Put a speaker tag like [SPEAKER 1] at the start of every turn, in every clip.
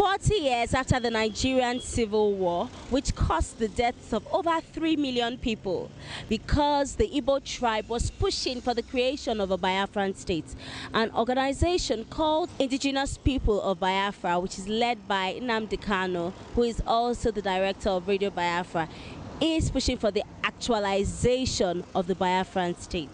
[SPEAKER 1] 40 years after the Nigerian Civil War, which caused the deaths of over 3 million people, because the Igbo tribe was pushing for the creation of a Biafran State, an organization called Indigenous People of Biafra, which is led by Nnamdi Kanu, who is also the director of Radio Biafra, is pushing for the actualization of the Biafran State.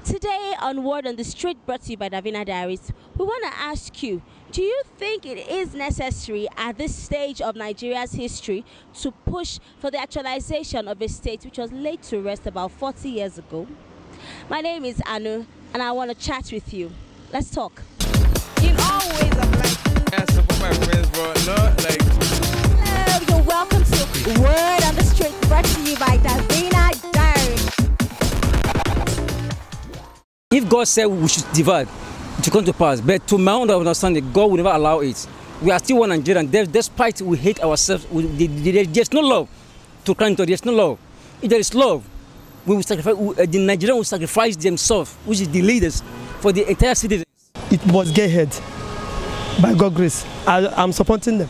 [SPEAKER 1] Today on Word on the Street, brought to you by Davina Diaries, we want to ask you, do you think it is necessary at this stage of Nigeria's history to push for the actualization of a state which was laid to rest about 40 years ago? My name is Anu, and I want to chat with you. Let's talk.
[SPEAKER 2] In all ways of life.
[SPEAKER 3] Yeah, support my friends, bro. No, like.
[SPEAKER 1] Hello, you're welcome to Word on the Street, brought to you by Davina Diaries.
[SPEAKER 4] If God said we should divide, to come to pass, but to my own understanding, God will never allow it. We are still one Nigerian. Despite we hate ourselves, there's no love to climb to. There's no love. If there is love, we will sacrifice. The Nigerians will sacrifice themselves, which is the leaders, for the entire citizens.
[SPEAKER 5] It must get ahead. By God's grace, I'm supporting them.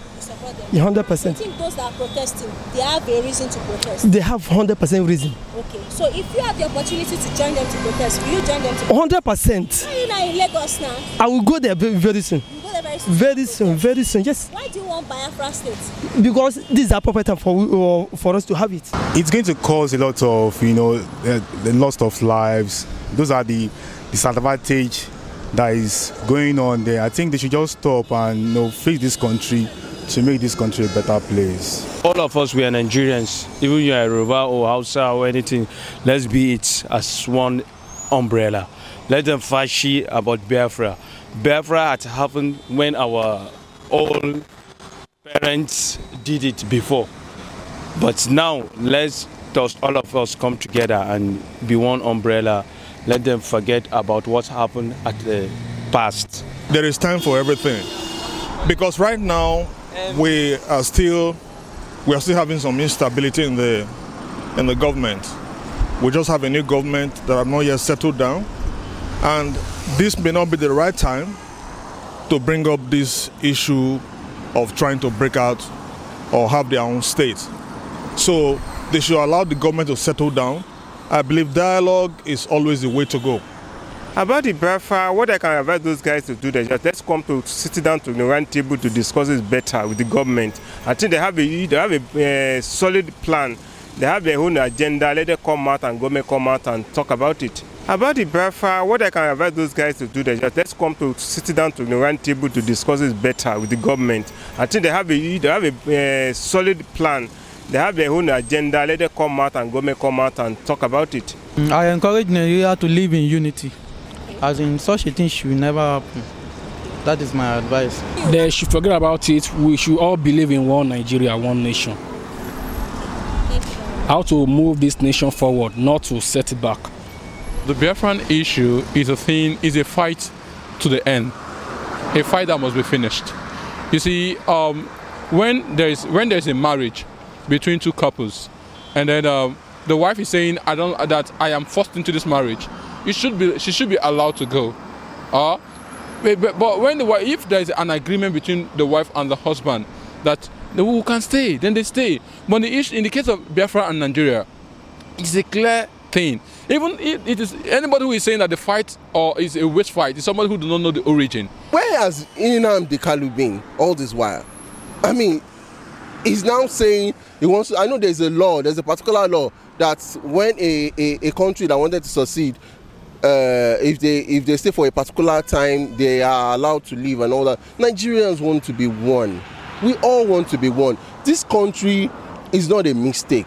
[SPEAKER 5] 100%.
[SPEAKER 1] You think those that are protesting, they have a reason to protest?
[SPEAKER 5] They have 100% reason.
[SPEAKER 1] Okay, so if you have the opportunity to join them to protest, will you join them to
[SPEAKER 5] 100%.
[SPEAKER 1] Why are you not in Lagos now?
[SPEAKER 5] I will go there very soon.
[SPEAKER 1] You go there very soon?
[SPEAKER 5] Very soon, yes.
[SPEAKER 1] Why do you want Biafran State?
[SPEAKER 5] Because this is the appropriate time for us to have it.
[SPEAKER 6] It's going to cause a lot of, the loss of lives. Those are the disadvantage that is going on there. I think they should just stop and fix this country to make this country a better place.
[SPEAKER 3] All of us, we are Nigerians. Even you are Yoruba or Hausa or anything, let's be it as one umbrella. Let them fight shit about Biafra. Biafra had happened when our old parents did it before. But now, let's all of us come together and be one umbrella. Let them forget about what happened at the past.
[SPEAKER 7] There is time for everything. Because right now, we are still having some instability in the government. We just have a new government that have not yet settled down, and this may not be the right time to bring up this issue of trying to break out or have their own state. So they should allow the government to settle down. I believe dialogue is always the way to go.
[SPEAKER 8] About the Biafra, what I can advise those guys to do, they just let's come to sit down to the round table to discuss it better with the government. I think they have a solid plan. They have their own agenda. Let them come out and government come out and talk about it. About the Biafra, what I can advise those guys to do, they just let's come to sit down to the round table to discuss it better with the government. I think they have a solid plan. They have their own agenda. Let them come out and government come out and talk about it.
[SPEAKER 9] I encourage Nigeria to live in unity. As in, such a thing should never happen. That is my advice.
[SPEAKER 10] They should forget about it. We should all believe in one Nigeria, one nation. How to move this nation forward, not to set it back.
[SPEAKER 11] The Biafran issue is a fight to the end. A fight that must be finished. You see, when there is a marriage between two couples, and then the wife is saying, that I am forced into this marriage, she should be allowed to go. But when if there is an agreement between the wife and the husband that who can stay, then they stay. But in the case of Biafra and Nigeria, it's a clear thing. Even if it is anybody who is saying that the fight or is a witch fight is somebody who does not know the origin.
[SPEAKER 12] Where has Nnamdi Kanu been all this while? I mean, he's now saying he wants to. I know there's a particular law that when a country that wanted to succeed, if they stay for a particular time, they are allowed to leave and all that. Nigerians want to be one. We all want to be one. This country is not a mistake.